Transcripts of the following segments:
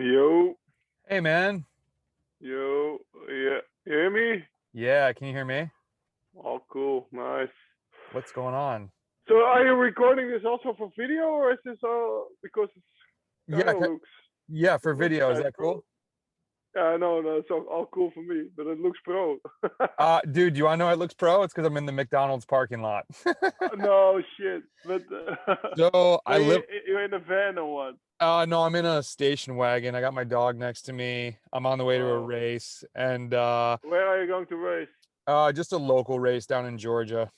Yo, Hey man. yo, yeah, you hear me? Yeah, can you hear me? All cool, nice. What's going on? So, are you recording this also for video, or is this all because it's kind Yeah, of yeah, for looks video. Is kind that of pro? cool? No, it's all cool for me, but it looks pro. Dude, do you want to know it looks pro? It's because I'm in the McDonald's parking lot. No shit, but So so I live you're in a van or what? no, I'm in a station wagon. I got my dog next to me. I'm on the way to a Wow, race and where are you going to race? just a local race down in Georgia.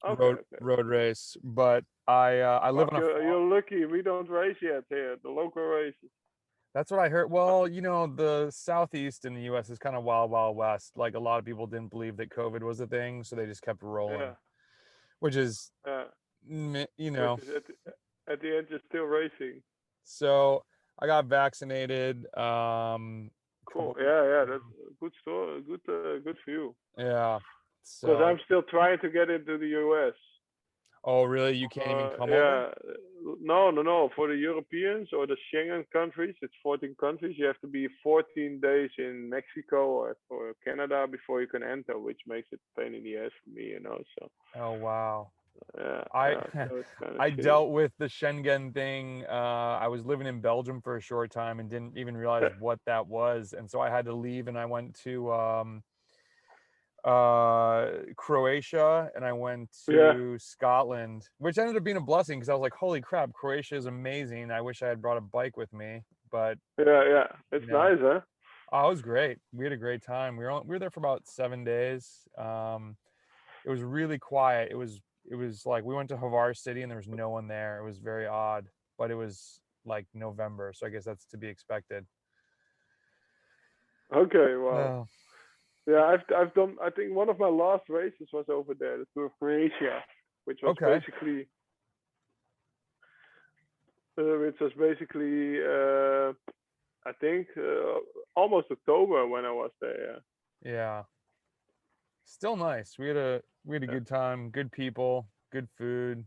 Okay, Road race. But I live fuck, on a farm. you're lucky. We don't race yet here. The local races. That's what I heard. Well, the southeast in the US is kind of wild, wild west. Like a lot of people didn't believe that COVID was a thing, so they just kept rolling, Yeah, which is, yeah. you Which know, is at the end, you're still racing. so I got vaccinated. Cool. Couple weeks Yeah, ago. that's a good story. Good for you. Yeah. Because So, I'm still trying to get into the US. oh, really? You can't even come over? Yeah. No. For the Europeans or the Schengen countries, it's 14 countries. You have to be 14 days in Mexico or Canada before you can enter, which makes it a pain in the ass for me, So Oh, wow. yeah, I so it's kind of I shitty. dealt with the Schengen thing. I was living in Belgium for a short time and didn't even realize what that was, and so I had to leave and I went to Croatia and I went Yeah, to Scotland, which ended up being a blessing because I was like, holy crap, Croatia is amazing. I wish I had brought a bike with me, but yeah. It's you know, nice, huh? oh, it was great. We had a great time. We were there for about 7 days. It was really quiet. It was like we went to Havar City and there was no one there. It was very odd, but it was like November, so I guess that's to be expected. Okay, wow. Oh, Yeah, I've done. I think one of my last races was over there, the Tour of Croatia, which was okay. basically, which was basically, I think, almost October when I was there. Yeah. Still nice. We had a Yeah, good time, good people, good food.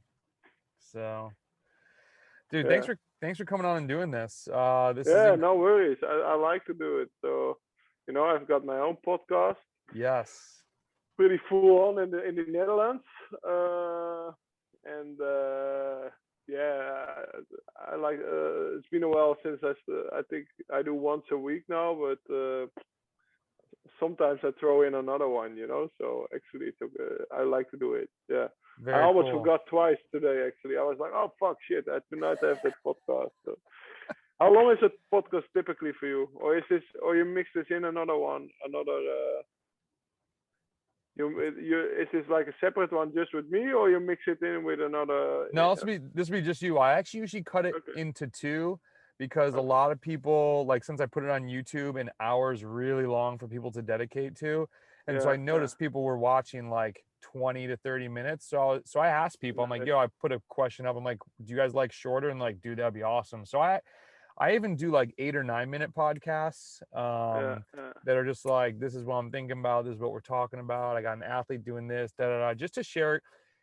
So, dude, yeah, thanks for coming on and doing this. This is yeah. No worries. I like to do it. So, I've got my own podcast, yes. pretty full on in the Netherlands, and yeah, I like. It's been a while since I think I do once a week now, but sometimes I throw in another one. So actually, I like to do it. Yeah, I Very almost cool. forgot twice today. Actually, I was like, oh fuck, shit, tonight I have that podcast. So, how long is a podcast typically for you, or you mix this in another one, another? Is this like a separate one just with me, or you mix it in with another? No, this will be just you. I actually usually cut it Okay, into two because a okay, lot of people, like since I put it on YouTube, an hour is really long for people to dedicate to. And so yeah, I yeah, noticed people were watching like 20 to 30 minutes. So I asked people, I'm like, nice, yo, I put a question up. I'm like, do you guys like shorter? And like, dude, that'd be awesome. So I even do like 8 or 9 minute podcasts yeah, yeah, that are just like, this is what I'm thinking about, this is what we're talking about. I got an athlete doing this, da da da, just to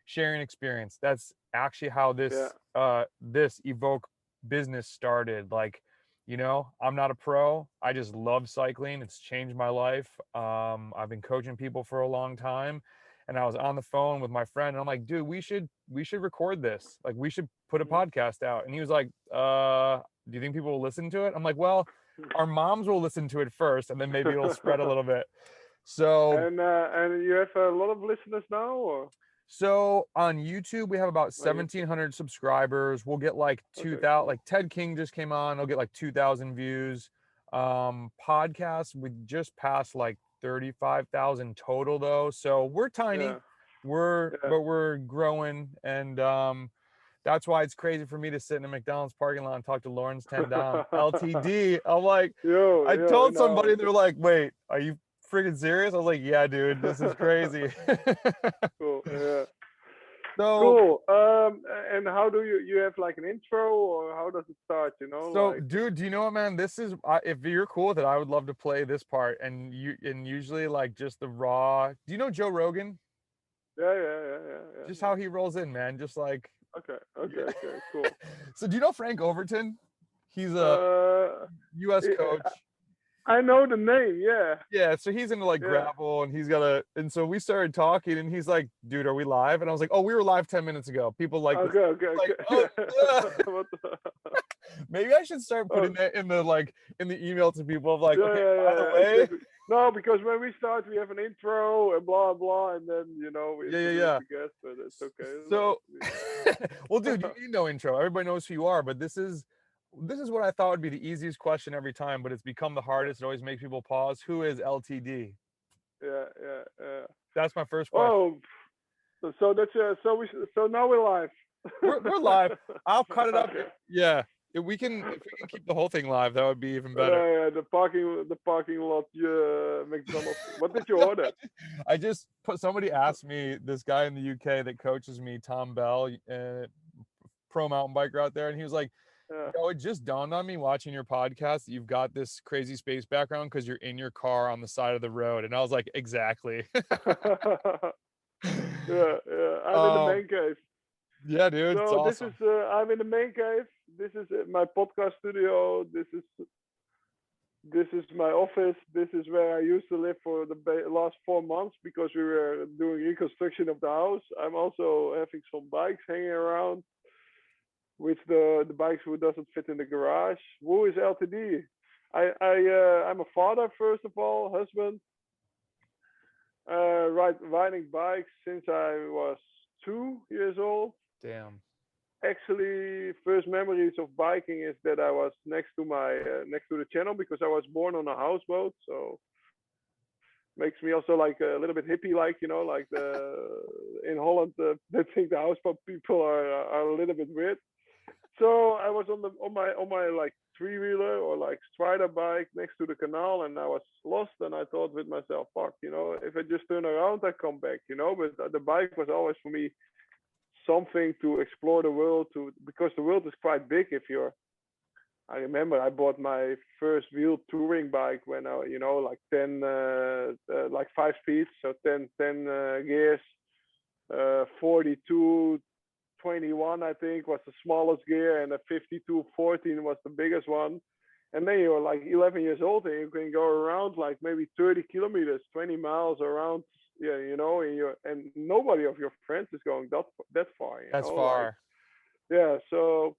sharing experience. That's actually how yeah, this Evoke business started. Like, I'm not a pro. I just love cycling. It's changed my life. I've been coaching people for a long time. And I was on the phone with my friend and I'm like, dude, we should record this. Like we should put a mhm. podcast out. And he was like, do you think people will listen to it? I'm like, well, our moms will listen to it first and then maybe it'll spread a little bit. So And you have a lot of listeners now, or so on YouTube, we have about on YouTube? 1,700 subscribers. We'll get like Okay, 2,000, cool. like Ted King just came on, he'll get like 2,000 views. Podcasts, we just passed like 35,000 total though. So we're tiny. Yeah, yeah. But we're growing. And that's why it's crazy for me to sit in a McDonald's parking lot and talk to Lawrence Tendam, LTD. I'm like, I yo, told somebody, no, they're like, wait, are you freaking serious? I was like, yeah, dude, this is crazy. cool. Yeah, So, cool. And how do you have like an intro, or how does it start? so, Like dude, do you know what, man? This is if you're cool with it, I would love to play this part, and usually like just the raw. Do you know Joe Rogan? yeah. Just how he rolls in, man. Just like, Okay, yeah. cool. So, do you know Frank Overton? He's a Uh, U.S. I coach. I know the name. Yeah. Yeah, so he's into like Yeah. gravel, and and so we started talking, and he's like, "Dude, are we live?" And I was like, "Oh, we were live 10 minutes ago." People like this, Okay. Okay. like, Okay. oh, Yeah. yeah. What the- Maybe I should start oh, putting that in the email to people of like, yeah. okay, Yeah. by the Yeah. way, Exactly. No, because when we start, we have an intro and blah blah, and then we yeah, yeah, introduce yeah. the guest. But it's okay. So, Like, well, dude, you need no intro. Everybody knows who you are, but this is what I thought would be the easiest question every time, but it's become the hardest. It always makes people pause. Who is LTD? yeah. Yeah. Yeah. That's my first question. Oh, so that's so now we're live. We're live. I'll cut it up. Okay. Yeah, if we can keep the whole thing live, that would be even better. Yeah, the parking lot, McDonald's. What did you order? I just somebody asked me, this guy in the UK that coaches me, Tom Bell, pro mountain biker out there, and he was like, Yeah. "Yo, it just dawned on me watching your podcast that you've got this crazy space background because you're in your car on the side of the road." And I was like, "Exactly." Yeah, yeah. I'm in the um, main cave. yeah, dude, it's So this is awesome. I'm in the main cave. This is my podcast studio. This is my office. This is where I used to live for the last 4 months because we were doing reconstruction of the house. I'm also having some bikes hanging around, which the bikes who doesn't fit in the garage. Who is LTD? I'm a father, first of all, husband. Riding bikes since I was 2 years old. Damn. Actually, first memories of biking is that I was next to the channel because I was born on a houseboat. So makes me also like a little bit hippie, like like in Holland, they think the houseboat people are a little bit weird. So I was on my like three-wheeler or like strider bike next to the canal, and I was lost. And I thought with myself, fuck, if I just turn around, I come back, But the bike was always for me something to explore the world, because the world is quite big. I remember I bought my first wheel touring bike when I, like 10, like 5 speeds, so 10 gears, 42 21, I think, was the smallest gear, and a 52 14 was the biggest one. And then you're like 11 years old, and you can go around like maybe 30 kilometers, 20 miles around, yeah, and nobody of your friends is going that far, That's like, far. yeah. So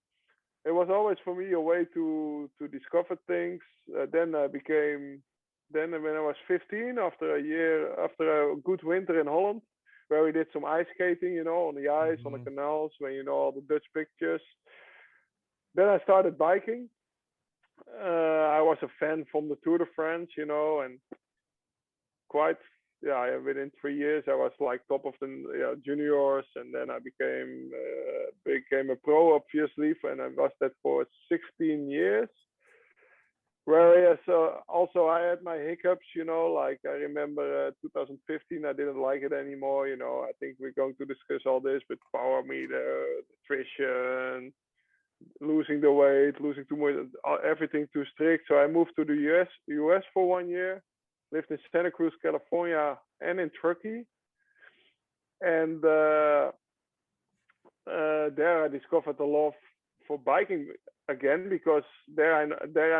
it was always for me a way to discover things. Then when I was 15, after a good winter in Holland, where we did some ice skating, on the ice, on the Mhm. canals, when all the Dutch pictures. Then I started biking. I was a fan from the Tour de France, and quite, yeah. Within 3 years, I was like top of the juniors, and then I became a pro, obviously, and I was that for 16 years. Whereas also I had my hiccups, like I remember 2015, I didn't like it anymore. I think we're going to discuss all this, but power meter, nutrition, losing the weight, losing too much, everything too strict. So I moved to the US for 1 year, lived in Santa Cruz, California, and in Turkey. And there I discovered a love for biking again, because there I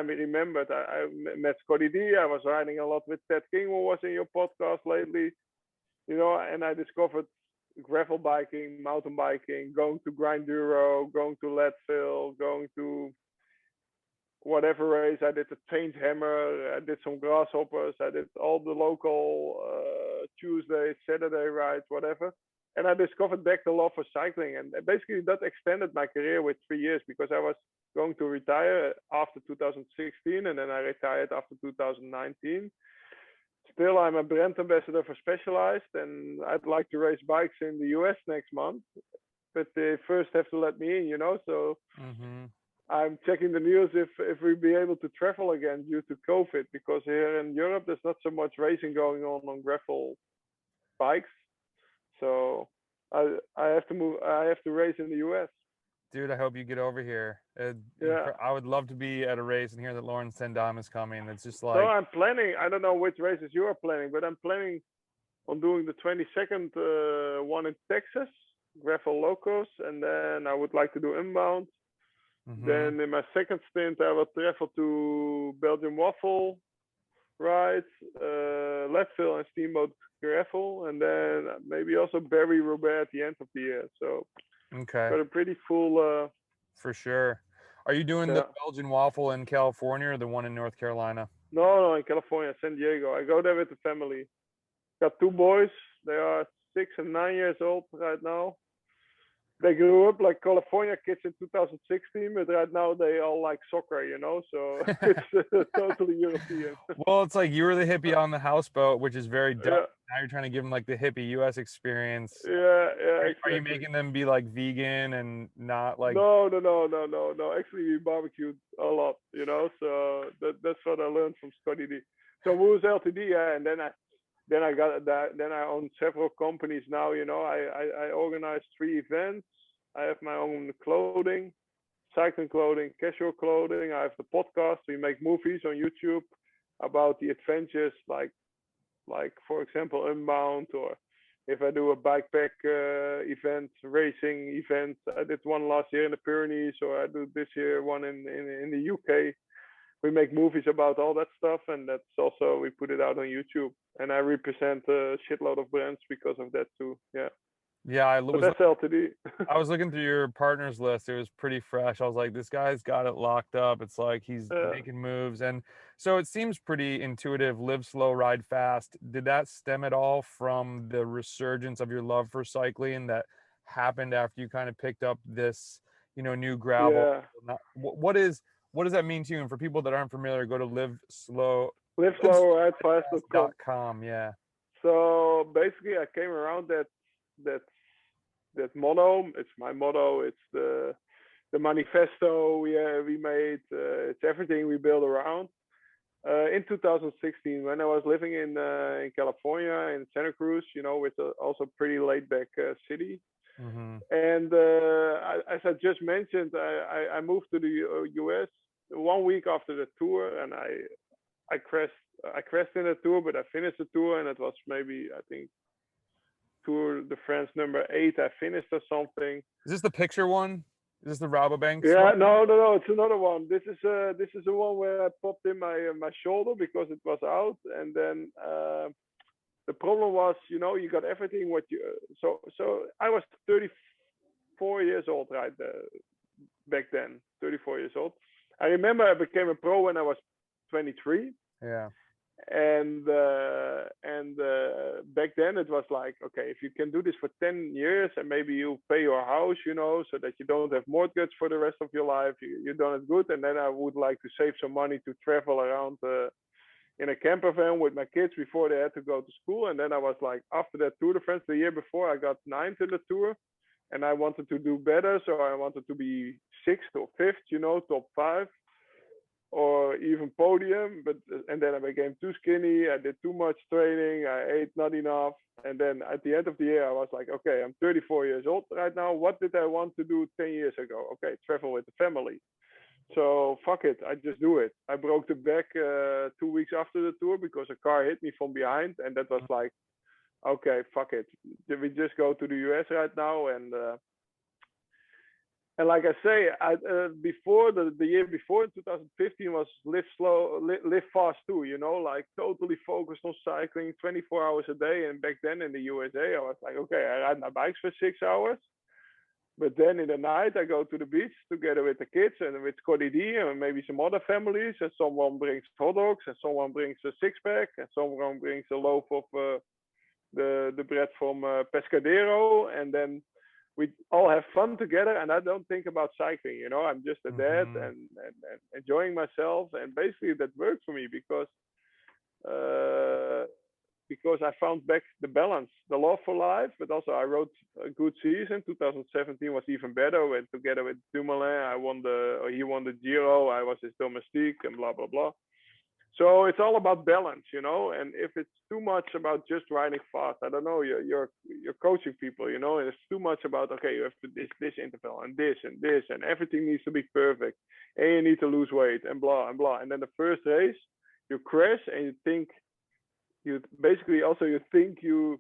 remembered I met Scotty D. I was riding a lot with Ted King, who was in your podcast lately, and I discovered gravel biking, mountain biking, going to Grinduro, going to Leadville, going to whatever race. I did the Change Hammer, I did some Grasshoppers, I did all the local Tuesday, Saturday rides, whatever. And I discovered back the love for cycling, and basically that extended my career with 3 years, because I was going to retire after 2016, and then I retired after 2019. Still, I'm a brand ambassador for Specialized, and I'd like to race bikes in the US next month, but they first have to let me in, So Mhm. I'm checking the news if we'll be able to travel again due to COVID, because here in Europe there's not so much racing going on gravel bikes. So I have to move. I have to race in the US. Dude, I hope you get over here. Yeah. I would love to be at a race and hear that Lauren Sendam is coming. It's just So like, I'm planning. I don't know which races you are planning, but I'm planning on doing the 22nd one in Texas, gravel Locos, and then I would like to do Unbound. Mm-hmm. Then in my second stint, I will travel to Belgian waffle rides, Leadville and Steamboat gravel, and then maybe also Barry Roubaix at the end of the year. So Okay. got a pretty full. For sure. Are you doing the Yeah. Belgian waffle in California or the one in North Carolina? No, in California, San Diego. I go there with the family. Got two boys. They are 6 and 9 years old right now. They grew up like California kids in 2016, but right now they all like soccer, so it's totally European. Well, it's like you were the hippie on the houseboat, which is very Dutch. Yeah, Now you're trying to give them like the hippie US experience. yeah, Are you exactly. making them be like vegan and not like? No. Actually, we barbecued a lot, So that's what I learned from Scotty D. So we was LTD, yeah, and then I got that. Then I own several companies now. I organize 3 events. I have my own clothing, cycling clothing, casual clothing. I have the podcast. We make movies on YouTube about the adventures, like for example Unbound, or if I do a bikepack event, racing event. I did one last year in the Pyrenees, or I do this year one in the UK. We make movies about all that stuff, and that's also we put it out on YouTube. And I represent a shitload of brands because of that too. Yeah, Yeah, but that's LTD. I was looking through your partners list. It was pretty fresh. I was like, this guy's got it locked up. It's like he's Yeah, making moves. And so it seems pretty intuitive. Live slow, ride fast. Did that stem at all from the resurgence of your love for cycling that happened after you kind of picked up this, new gravel? yeah. What does that mean to you? And for people that aren't familiar, go to Live slow, ride fast.com. liveslowridefast.com. Yeah. So basically, I came around that that motto. It's my motto. It's the manifesto we made. It's everything we build around. In 2016, when I was living in California in Santa Cruz, with also pretty laid back city. Mm-hmm. And as I just mentioned, I moved to the US 1 week after the tour, and I crashed. I crashed in the tour, but I finished the tour, and it was maybe I think Tour de France number 8. I finished or something. Is this the picture one? Is this the Rabobank? Yeah, no, it's another one. This is the one where I popped in my shoulder because it was out, and then the problem was, you got everything what you. So I was 34 years old right back then. 34 years old. I remember I became a pro when I was 23. Yeah. And back then it was like, okay, if you can do this for 10 years and maybe you pay your house, so that you don't have mortgage for the rest of your life, you've done it good. And then I would like to save some money to travel around in a camper van with my kids before they had to go to school. And then I was like, after that Tour de France the year before, I got 9th in the tour, and I wanted to do better, so I wanted to be 6th or 5th, top 5. Or even podium, and then I became too skinny. I did too much training. I ate not enough, and then at the end of the year, I was like, okay, I'm 34 years old right now. What did I want to do 10 years ago? Okay, travel with the family. So fuck it, I just do it. I broke the back 2 weeks after the tour because a car hit me from behind, and that was like, okay, fuck it. Did we just go to the US right now and like I say, before the year before in 2015 was live slow, live fast too. Like totally focused on cycling 24 hours a day. And back then in the USA, I was like, okay, I ride my bikes for 6 hours, but then in the night I go to the beach together with the kids and with Scotty D and maybe some other families. And someone brings hot dogs, and someone brings a 6-pack, and someone brings a loaf of the bread from Pescadero, and then we all have fun together, and I don't think about cycling. I'm just a dad and enjoying myself, and basically that worked for me because I found back the balance, the love for life, but also I rode a good season. 2017 was even better. When together with Dumoulin, he won the Giro, I was his domestique, and blah blah blah. So it's all about balance, and if it's too much about just riding fast, I don't know, you're coaching people, and it's too much about, okay, you have to this interval and this and everything needs to be perfect, and you need to lose weight and blah and blah. And then the first race you crash and you think you think you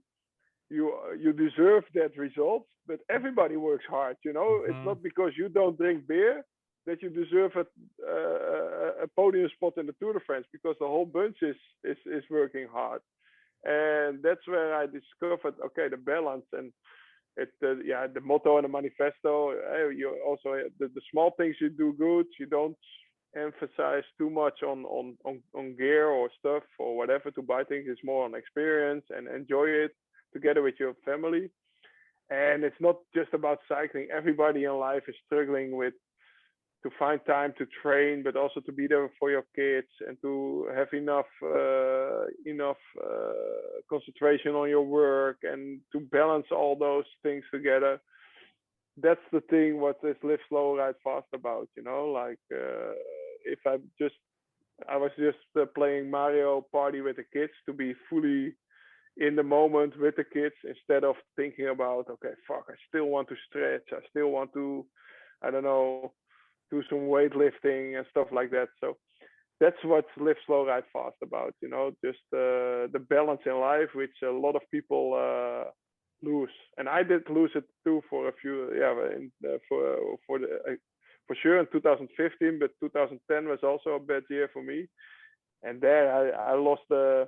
deserve that result, but everybody works hard. It's not because you don't drink beer that you deserve a podium spot in the Tour de France, because the whole bunch is working hard. And that's where I discovered, okay, the balance. And the motto and the manifesto, you also, the small things you do good, you don't emphasize too much on gear or stuff or whatever to buy things. It's more on experience and enjoy it together with your family. And it's not just about cycling. Everybody in life is struggling with to find time to train, but also to be there for your kids and to have enough concentration on your work and to balance all those things together. That's the thing what is live slow, ride fast about, like if I was just playing Mario Party with the kids to be fully in the moment with the kids instead of thinking about, okay, fuck, I still want to stretch, I still want to, I don't know, do some weightlifting and stuff like that. So that's what live slow, ride fast about, just the balance in life, which a lot of people lose. And I did lose it too for a few, for sure in 2015, but 2010 was also a bad year for me. And there I lost the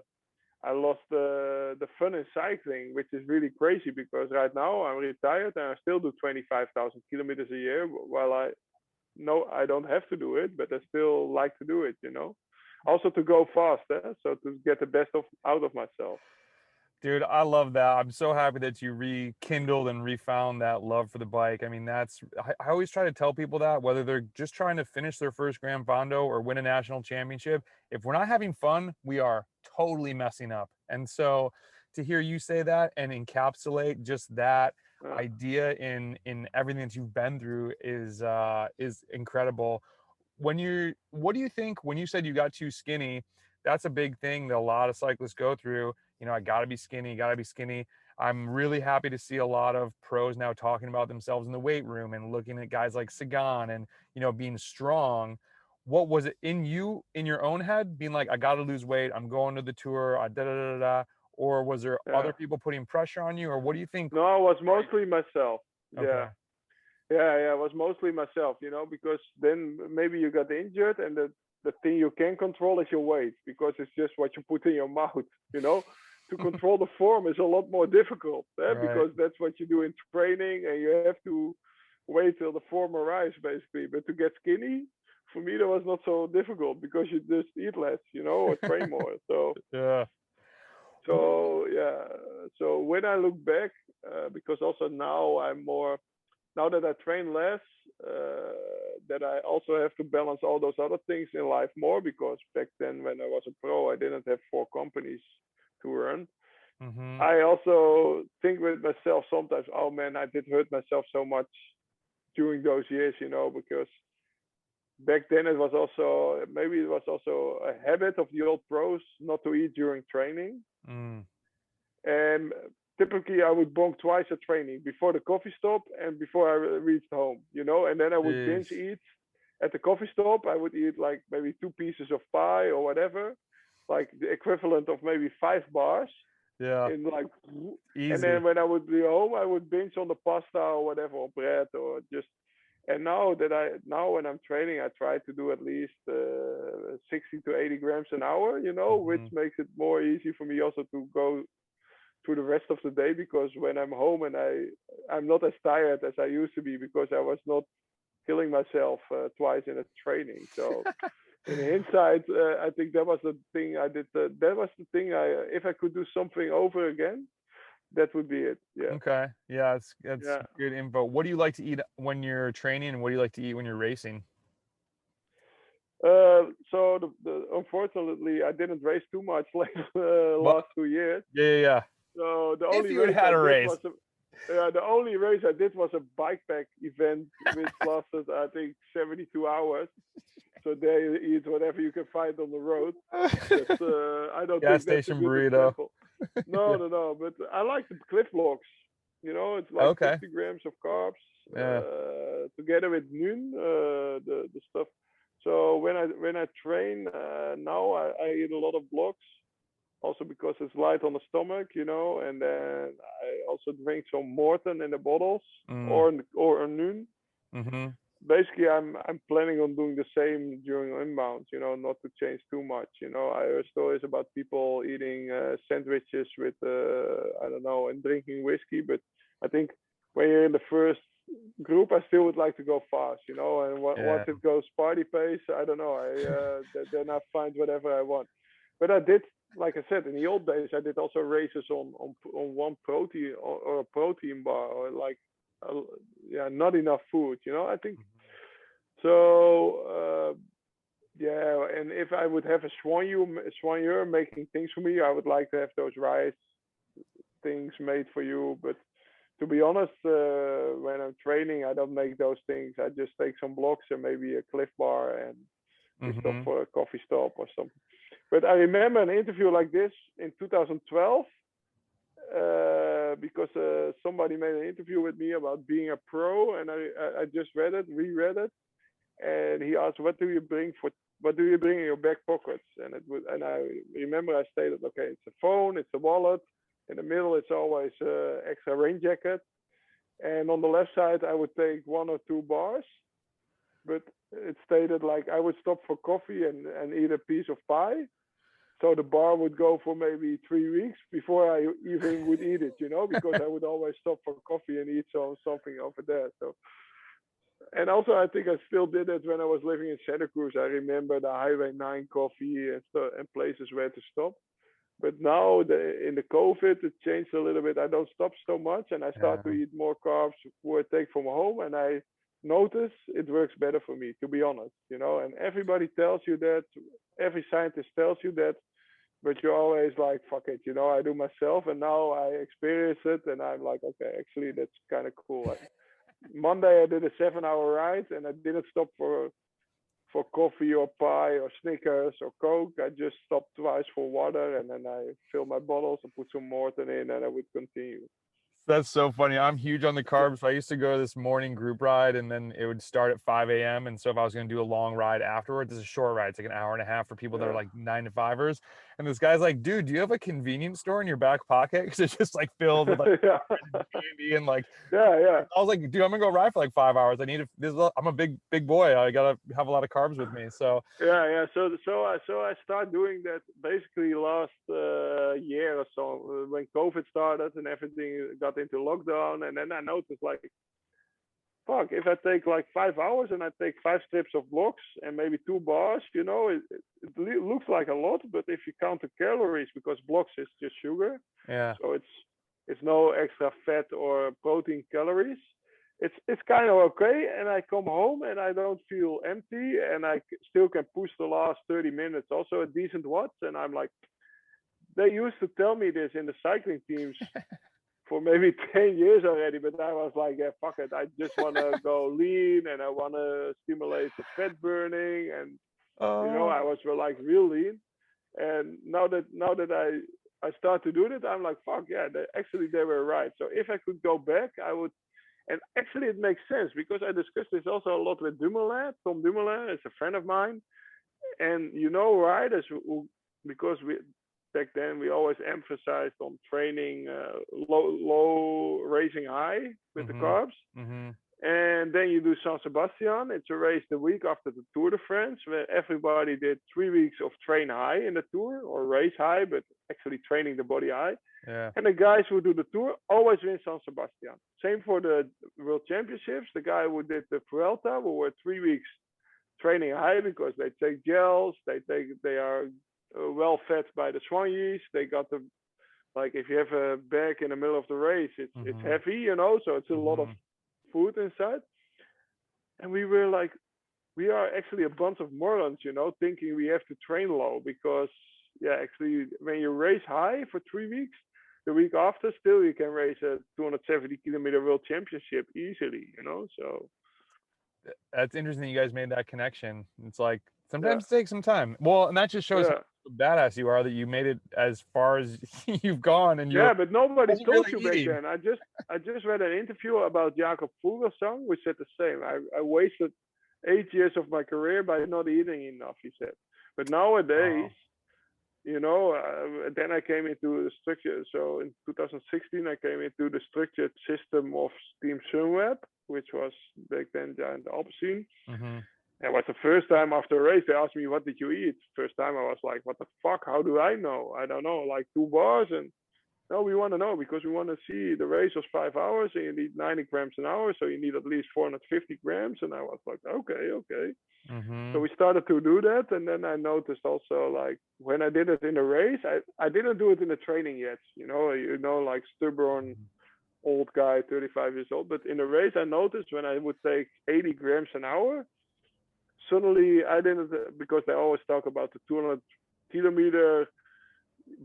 fun in cycling, which is really crazy, because right now I'm retired and I still do 25,000 kilometers a year, while I don't have to do it, but I still like to do it, also to go fast, so to get the best out of myself. Dude, I love that. I'm so happy that you rekindled and refound that love for the bike. I mean, I always try to tell people that, whether they're just trying to finish their first Gran Fondo or win a national championship, if we're not having fun, we are totally messing up. And so to hear you say that and encapsulate just that idea in everything that you've been through is incredible. What do you think when you said you got too skinny? That's a big thing that a lot of cyclists go through. I gotta be skinny, gotta be skinny. I'm really happy to see a lot of pros now talking about themselves in the weight room and looking at guys like Sagan and, being strong. What was it in your own head, being like, I gotta lose weight, I'm going to the tour, or was there other people putting pressure on you, or what do you think? No, it was mostly myself. Okay. Yeah, it was mostly myself, because then maybe you got injured, and the thing you can control is your weight, because it's just what you put in your mouth, To control the form is a lot more difficult, Right. Because that's what you do in training, and you have to wait till the form arrives, basically. But to get skinny, for me, that was not so difficult, because you just eat less, or train more. So yeah. So when I look back, because also now now that I train less, that I also have to balance all those other things in life more, because back then when I was a pro, I didn't have 4 companies to run. Mm-hmm. I also think with myself sometimes, oh man, I did hurt myself so much during those years, because back then it was also a habit of the old pros not to eat during training. And typically I would bonk twice at training, before the coffee stop and before I reached home, and then I would binge eat at the coffee stop. I would eat like maybe 2 pieces of pie or whatever, like the equivalent of maybe 5 bars. Yeah. In like, easy. And then when I would be home, I would binge on the pasta or whatever, or bread, or just. And now when I'm training, I try to do at least 60 to 80 grams an hour, which makes it more easy for me also to go through the rest of the day, because when I'm home and I'm not as tired as I used to be, because I was not killing myself twice in a training. So in hindsight, I think that was the thing I did. That was the thing if I could do something over again, that would be it. Yeah. Okay. Yeah, that's good info. What do you like to eat when you're training, and what do you like to eat when you're racing? So unfortunately, I didn't race too much like last 2 years. Yeah. So the only race I did was the only race I did was a bikepack event, which lasted, I think, 72 hours. So there you eat whatever you can find on the road. But I don't Gas think that's station a good burrito. example. No. But I like the Cliff Logs. It's like 50 grams of carbs together with Noon, the stuff. So when I train now, I eat a lot of blocks. Also because it's light on the stomach, and then I also drink some Morton in the bottles or a Noon. Mm-hmm. basically I'm planning on doing the same during Unbound, not to change too much. I heard stories about people eating sandwiches with I don't know, and drinking whiskey, but I think when you're in the first group, I still would like to go fast, and once it goes party pace, I don't know, then I find whatever I want. But I did, like I said, in the old days, I did also races on one protein or a protein bar, or like not enough food, I think. So and if I would have a soigneur making things for me, I would like to have those rice things made for you. But to be honest, when I'm training, I don't make those things. I just take some blocks and maybe a Cliff Bar, and we stop for a coffee stop or something. But I remember an interview like this in 2012, because somebody made an interview with me about being a pro, and I just reread it, and he asked, what do you bring in your back pockets? And I remember I stated, okay, it's a phone, it's a wallet, in the middle it's always extra rain jacket, and on the left side I would take 1 or 2 bars, but it stated like I would stop for coffee and eat a piece of pie. So the bar would go for maybe 3 weeks before I even would eat it, because I would always stop for coffee and eat something over there. So, and also I think I still did it when I was living in Santa Cruz. I remember the Highway 9 coffee and places where to stop. But now in the COVID, it changed a little bit. I don't stop so much, and I start to eat more carbs where I take from home, and I notice it works better for me, to be honest, and everybody tells you that, every scientist tells you that, but you're always like, fuck it, I do myself, and now I experience it, and I'm like, okay, actually that's kind of cool. Monday I did a 7-hour ride, and I didn't stop for coffee or pie or Snickers or Coke. I just stopped twice for water, and then I filled my bottles and put some Morton in, and I would continue. That's so funny. I'm huge on the carbs. I used to go to this morning group ride, and then it would start at 5 a.m. And so if I was going to do a long ride afterwards, it's a short ride. It's like an hour and a half for people that are like 9 to 5ers. And this guy's like, dude, do you have a convenience store in your back pocket? Because it's just like filled with like candy and like, I was like, dude, I'm going to go ride for like 5 hours. I'm a big boy. I got to have a lot of carbs with me. So So I started doing that basically last year or so, when COVID started and everything got into lockdown, and then I noticed like, fuck, if I take like 5 hours and I take 5 strips of blocks and maybe 2 bars, it looks like a lot, but if you count the calories, because blocks is just sugar, so it's no extra fat or protein calories, it's kind of okay. And I come home and I don't feel empty, and I still can push the last 30 minutes, also a decent watts. And I'm like, they used to tell me this in the cycling teams for maybe 10 years already, but I was like, yeah, fuck it, I just want to go lean, and I want to stimulate the fat burning, and I was like real lean. And now that I start to do that, I'm like, fuck yeah, they were right. So if I could go back, I would. And actually it makes sense, because I discussed this also a lot with Dumoulin. Tom Dumoulin is a friend of mine, and riders who, because back then we always emphasized on training low, racing high with the carbs. And then you do San Sebastian. It's a race the week after the Tour de France, where everybody did 3 weeks of train high in the Tour, or race high, but actually training the body high. And the guys who do the Tour always win San Sebastian. Same for the World Championships. The guy who did the Vuelta, who were 3 weeks training high, because they take gels, they are well fed by the swan yeast. They got the, like, if you have a bag in the middle of the race, it's heavy, so it's a lot of food inside. And we were like, we are actually a bunch of morons, thinking we have to train low, because actually when you race high for 3 weeks, the week after still you can race a 270 kilometer world championship easily, so that's interesting. You guys made that connection. It's like sometimes it takes some time. Well, and that just shows how badass you are, that you made it as far as you've gone. And but nobody told you back then. I just read an interview about Jakob Fuglsang, which said the same. I wasted 8 years of my career by not eating enough, he said. But nowadays, Then I came into the structure. So in 2016, I came into the structured system of Team Sunweb, which was back then Giant Alpecin. Mm-hmm. It was the first time after a race they asked me, "What did you eat?" First time I was like, "What the fuck? How do I know? I don't know. Like 2 bars." And no, we want to know because we want to see the race was 5 hours and you need 90 grams an hour, so you need at least 450 grams. And I was like, okay. So Mm-hmm. we started to do that, and then I noticed also like when I did it in the race, I didn't do it in the training yet. Like stubborn old guy, 35 years old. But in the race, I noticed when I would take 80 grams an hour, suddenly I didn't, because they always talk about the 200 kilometer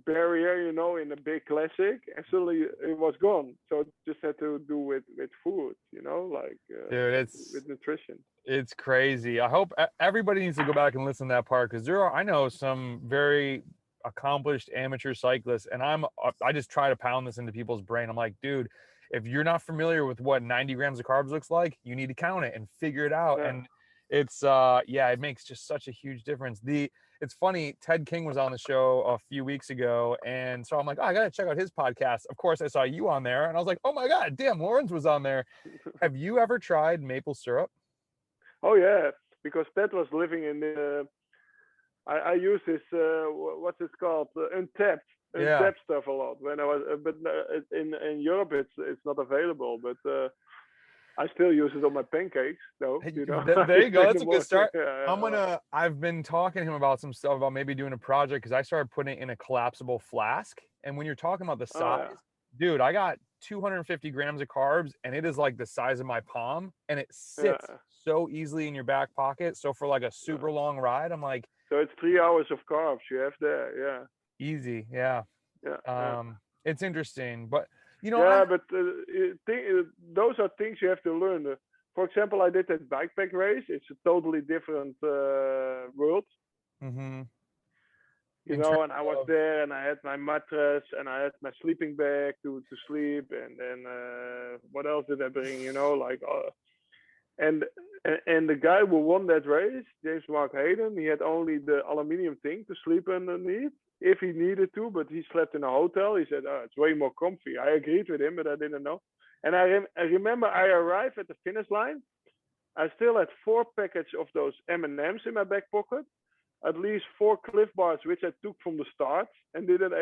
barrier, in a big classic, and suddenly it was gone. So it just had to do with food, Dude, with nutrition. it's crazy. I hope everybody needs to go back and listen to that part, because I know some very accomplished amateur cyclists, and I just try to pound this into people's brain. I'm like, dude, if you're not familiar with what 90 grams of carbs looks like, you need to count it and figure it out. Yeah. And it's it makes just such a huge difference. It's funny, Ted King was on the show a few weeks ago, and so I'm like, oh, I gotta check out his podcast. Of course, I saw you on there, and I was like, oh my god, damn, Lawrence was on there. Have you ever tried maple syrup? Oh yeah, because Ted was living in the. I use this. What's it called? Untapped. Yeah. Untapped stuff a lot when I was, but in Europe it's not available. But I still use it on my pancakes, though. There you go. That's a good start. Yeah. I've been talking to him about some stuff about maybe doing a project, because I started putting it in a collapsible flask. And when you're talking about the size, Yeah. dude, I got 250 grams of carbs, and it is like the size of my palm, and it sits Yeah. so easily in your back pocket. So for like a super long ride, I'm like, So it's 3 hours of carbs you have there. Yeah. easy. Yeah. Yeah. It's interesting, but Yeah, but those are things you have to learn. For example, I did that bikepack race. It's a totally different world, mm-hmm. and I was there, and I had my mattress, and I had my sleeping bag to sleep, and then what else did I bring? And and the guy who won that race, James Mark Hayden, he had only the aluminium thing to sleep underneath if he needed to, but he slept in a hotel. He said, "Oh, it's way more comfy." I agreed with him, but I didn't know. And I remember I arrived at the finish line. I still had 4 packets of those M&Ms in my back pocket, at least 4 Cliff Bars, which I took from the start and didn't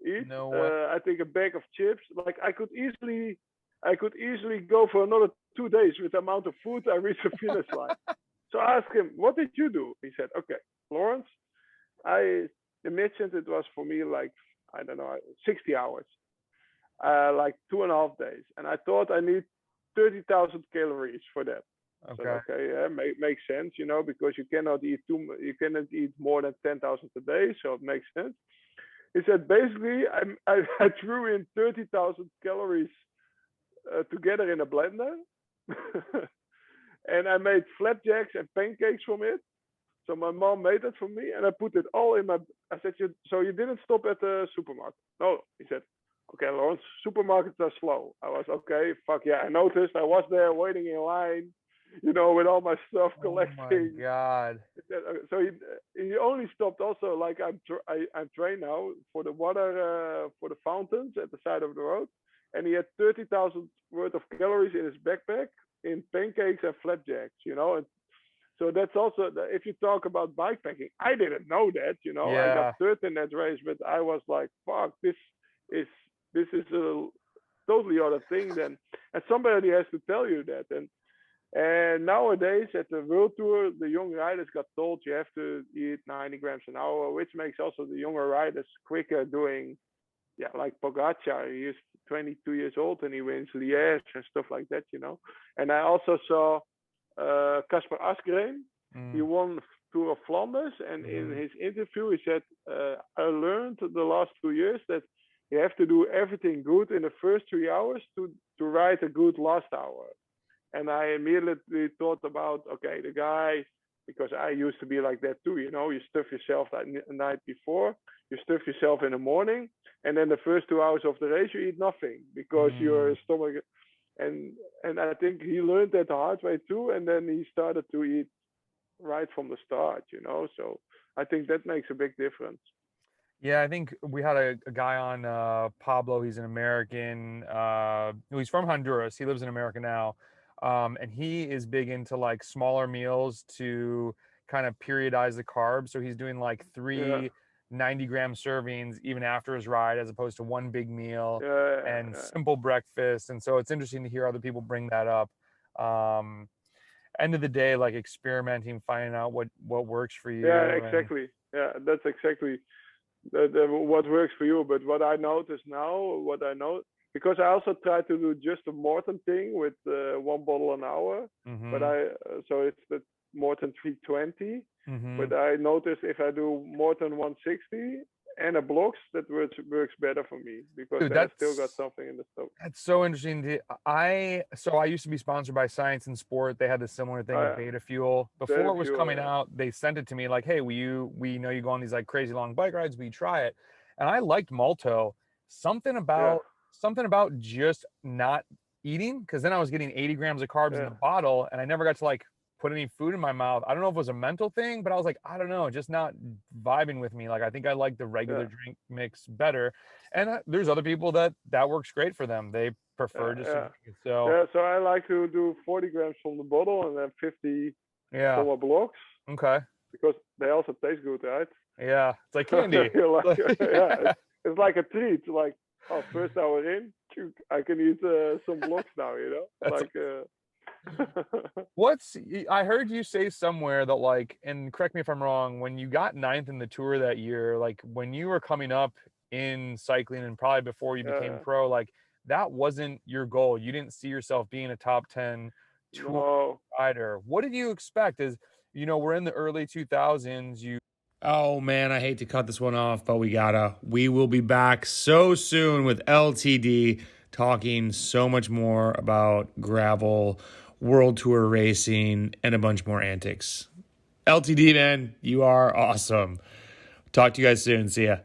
eat. No way. I think a bag of chips. Like I could easily go for another 2 days with the amount of food I reached the finish line. So I asked him, "What did you do?" He said, "Okay, Lawrence, I imagined it was for me like, I don't know, 60 hours, like 2.5 days. And I thought I need 30,000 calories for that." Okay. So, okay, yeah, makes sense, because you cannot eat more than 10,000 a day. So it makes sense. He said, basically, I threw in 30,000 calories together in a blender. And I made flapjacks and pancakes from it. So my mom made it for me, and I put it all in my. I said, "So you didn't stop at the supermarket?" "No." He said, "Okay, Lawrence, supermarkets are slow." I was okay. Fuck yeah! I noticed. I was there waiting in line, with all my stuff collecting. Oh my god! So he only stopped. Also, like I'm trained now for the water, for the fountains at the side of the road, and he had 30,000 worth of calories in his backpack in pancakes and flapjacks. And so that's also, if you talk about bikepacking, I didn't know that, Yeah. I got third in that race, but I was like, fuck, this is a totally other thing then. And somebody has to tell you that. And nowadays at the World Tour, the young riders got told you have to eat 90 grams an hour, which makes also the younger riders quicker doing, like Pogacar. He's 22 years old and he wins Liège and stuff like that, And I also saw Kasper Asgreen. He won Tour of Flanders, and in his interview he said, "I learned the last 2 years that you have to do everything good in the first 3 hours to ride a good last hour." And I immediately thought about, okay, the guy, because I used to be like that too. You stuff yourself the night before, you stuff yourself in the morning, and then the first 2 hours of the race you eat nothing because your stomach. And I think he learned that the hard way too, and then he started to eat right from the start, So I think that makes a big difference. Yeah, I think we had a guy on, Pablo. He's an American. He's from Honduras. He lives in America now, and he is big into like smaller meals to kind of periodize the carbs. So he's doing like Yeah, 3 90-gram servings even after his ride, as opposed to one big meal yeah, and yeah, simple breakfast. And so it's interesting to hear other people bring that up. Um, End of the day, like experimenting, finding out what works for yeah, you, and exactly. Yeah, that's exactly what works for you. But what I notice now, what I know, because I also try to do just the Morton thing with 1 bottle an hour, but mm-hmm, so it's the Morton 320. mm-hmm. But I notice if I do Morton 160 and a blocks, that works better for me because Dude, then I still got something in the stomach. that's so interesting. I used to be sponsored by Science and Sport. They had this similar thing with Uh, Beta Fuel. Before Better it was fuel, coming yeah, out, they sent it to me like, "Hey, we know you go on these like crazy long bike rides, will you try it?" And I liked Malto. Something yeah, about something about just not eating, because then I was getting 80 grams of carbs in yeah, the bottle, and I never got to like put any food in my mouth. I don't know if it was a mental thing, but I was like, I don't know, just not vibing with me. Like I think I like the regular yeah, drink mix better. And there's other people that works great for them. They prefer just to yeah. drink it. So Yeah, so I like to do 40 grams from the bottle and then 50 yeah, from a blocks okay, because they also taste good, right? yeah, it's like candy. You're like, yeah, Yeah, it's like a treat. Like, oh, first hour in, I can eat some blocks now, that's Like, I heard you say somewhere that like, and correct me if I'm wrong, when you got ninth in the tour that year, like when you were coming up in cycling and probably before you became yeah, pro, like that wasn't your goal. You didn't see yourself being a top 10 tour no, rider. What did you expect? We're in the early 2000s. Oh man, I hate to cut this one off, but we gotta. We will be back so soon with LTD talking so much more about gravel, world tour racing, and a bunch more antics. LTD, man, you are awesome. Talk to you guys soon. See ya.